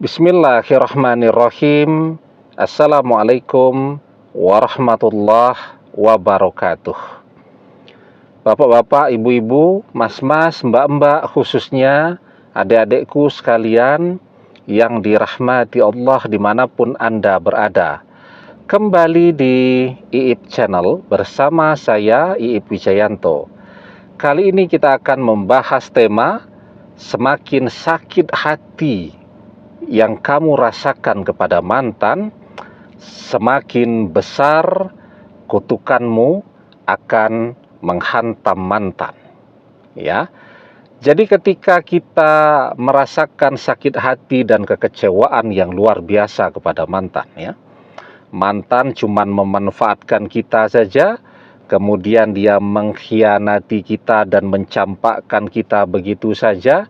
Bismillahirrahmanirrahim. Assalamualaikum warahmatullahi wabarakatuh. Bapak-bapak, ibu-ibu, mas-mas, mbak-mbak, khususnya adik-adikku sekalian yang dirahmati Allah dimanapun Anda berada. Kembali di IIP Channel bersama saya IIP Wijayanto. Kali ini kita akan membahas tema semakin sakit hati yang kamu rasakan kepada mantan, semakin besar kutukanmu akan menghantam mantan. Ya. Jadi ketika kita merasakan sakit hati dan kekecewaan yang luar biasa kepada mantan, ya. Mantan cuman memanfaatkan kita saja, kemudian dia mengkhianati kita dan mencampakkan kita begitu saja,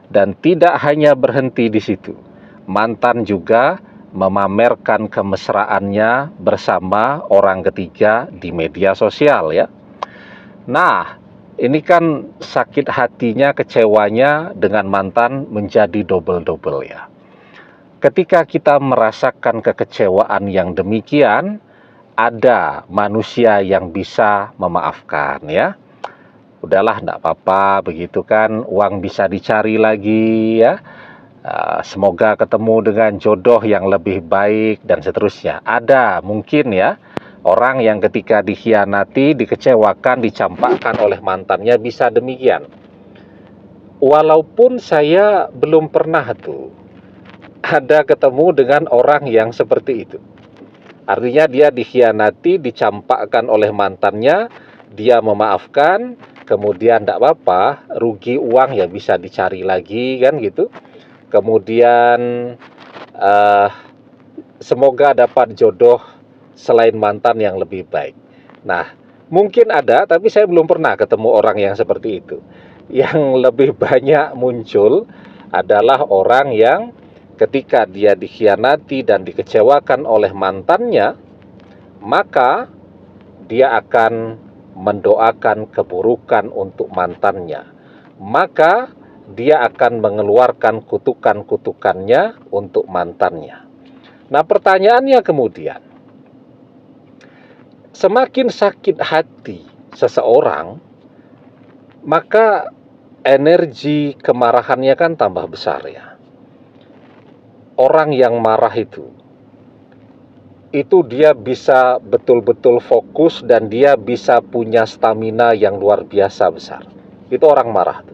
dan tidak hanya berhenti di situ. Mantan juga memamerkan kemesraannya bersama orang ketiga di media sosial, ya. Nah, ini kan sakit hatinya, kecewanya dengan mantan menjadi double-double, ya. Ketika kita merasakan kekecewaan yang demikian, ada manusia yang bisa memaafkan, ya. Udahlah, enggak apa-apa, begitu kan, uang bisa dicari lagi, ya. Semoga ketemu dengan jodoh yang lebih baik dan seterusnya. Ada mungkin, ya, orang yang ketika dikhianati, dikecewakan, dicampakkan oleh mantannya bisa demikian. Walaupun saya belum pernah tuh ada ketemu dengan orang yang seperti itu. Artinya dia dikhianati, dicampakkan oleh mantannya, dia memaafkan, kemudian tidak apa-apa, rugi uang ya bisa dicari lagi kan gitu. Kemudian semoga dapat jodoh selain mantan yang lebih baik. Nah, mungkin ada, tapi saya belum pernah ketemu orang yang seperti itu. Yang lebih banyak muncul adalah orang yang ketika dia dikhianati dan dikecewakan oleh mantannya, maka dia akan mendoakan keburukan untuk mantannya. Maka dia akan mengeluarkan kutukan-kutukannya untuk mantannya. Nah, pertanyaannya kemudian, semakin sakit hati seseorang, maka energi kemarahannya kan tambah besar, ya. Orang yang marah itu dia bisa betul-betul fokus dan dia bisa punya stamina yang luar biasa besar. Itu orang marah tuh.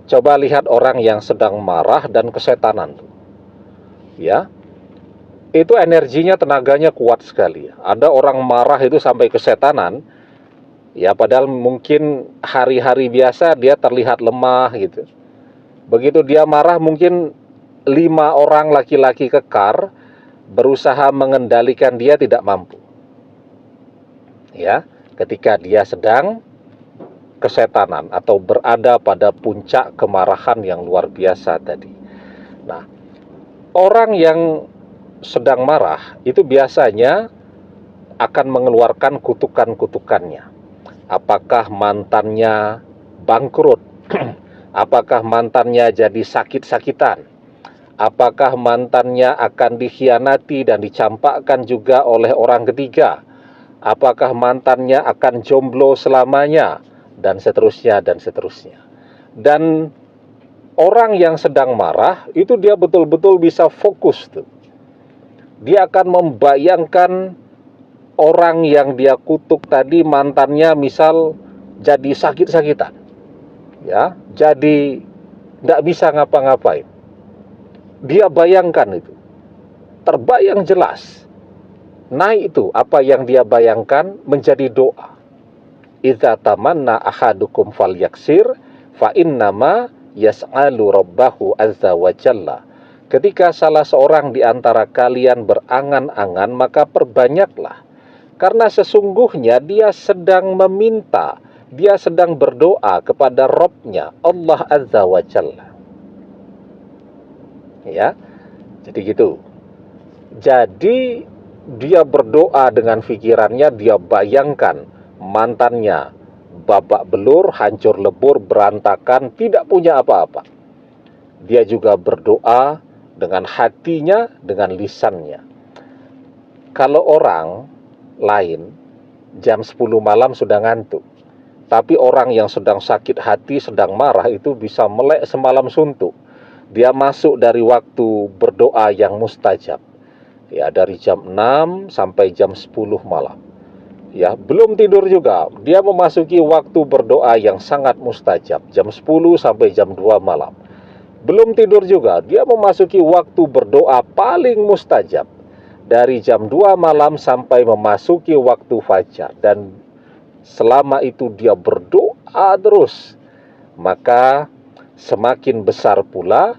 Coba lihat orang yang sedang marah dan kesetanan tuh. Ya. Itu energinya, tenaganya kuat sekali. Ada orang marah itu sampai kesetanan, ya, padahal mungkin hari-hari biasa dia terlihat lemah gitu. Begitu dia marah, mungkin 5 orang laki-laki kekar berusaha mengendalikan dia tidak mampu. Ya, ketika dia sedang kesetanan atau berada pada puncak kemarahan yang luar biasa tadi. Nah, orang yang sedang marah itu biasanya akan mengeluarkan kutukan-kutukannya. Apakah mantannya bangkrut? Apakah mantannya jadi sakit-sakitan? Apakah mantannya akan dikhianati dan dicampakkan juga oleh orang ketiga? Apakah mantannya akan jomblo selamanya? Dan seterusnya, dan seterusnya. Dan orang yang sedang marah, itu dia betul-betul bisa fokus tuh. Dia akan membayangkan orang yang dia kutuk tadi, mantannya misal jadi sakit-sakitan. Ya, jadi tidak bisa ngapa-ngapain. Dia bayangkan itu, terbayang jelas. Naik itu, apa yang dia bayangkan menjadi doa. Idza tamanna ahadukum falyaksir fa innama yas'alu rabbahu azza wa jalla. Ketika salah seorang di antara kalian berangan-angan, maka perbanyaklah. Karena sesungguhnya dia sedang meminta, dia sedang berdoa kepada Rabb-nya, Allah azza wa jalla. Ya, jadi gitu. Jadi dia berdoa dengan pikirannya, dia bayangkan mantannya babak belur, hancur lebur, berantakan, tidak punya apa-apa. Dia juga berdoa dengan hatinya, dengan lisannya. Kalau orang lain jam 10 malam sudah ngantuk, tapi orang yang sedang sakit hati, sedang marah itu bisa melek semalam suntuk. Dia masuk dari waktu berdoa yang mustajab, ya, dari jam 6 sampai jam 10 malam. Ya, belum tidur juga, dia memasuki waktu berdoa yang sangat mustajab, jam 10 sampai jam 2 malam. Belum tidur juga, dia memasuki waktu berdoa paling mustajab, dari jam 2 malam sampai memasuki waktu fajar. Dan selama itu dia berdoa terus, maka semakin besar pula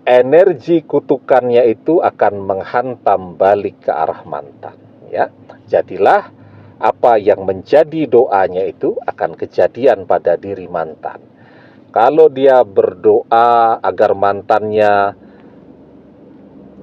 energi kutukannya itu akan menghantam balik ke arah mantan, ya. Jadilah apa yang menjadi doanya itu akan kejadian pada diri mantan. Kalau dia berdoa agar mantannya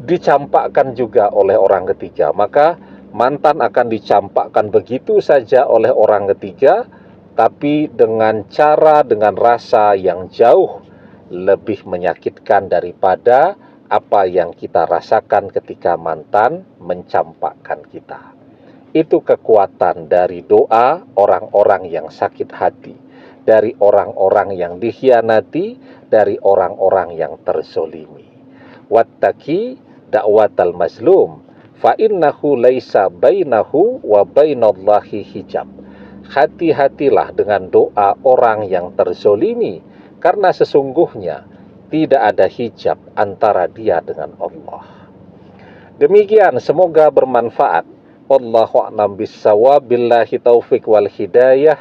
dicampakkan juga oleh orang ketiga, maka mantan akan dicampakkan begitu saja oleh orang ketiga, tapi dengan cara, dengan rasa yang jauh lebih menyakitkan daripada apa yang kita rasakan ketika mantan mencampakkan kita. Itu kekuatan dari doa orang-orang yang sakit hati, dari orang-orang yang dikhianati, dari orang-orang yang terzolimi. Wattaqi da'watal mazlum, fa innahu laisa bainahu wa bainallahi hijab. Hati-hatilah dengan doa orang yang terzolimi, karena sesungguhnya tidak ada hijab antara dia dengan Allah. Demikian, semoga bermanfaat. Wallahu a'lam bissawab, billahi taufik wal hidayah.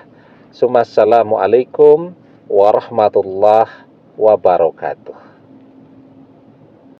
Assalamualaikum warahmatullahi wabarakatuh.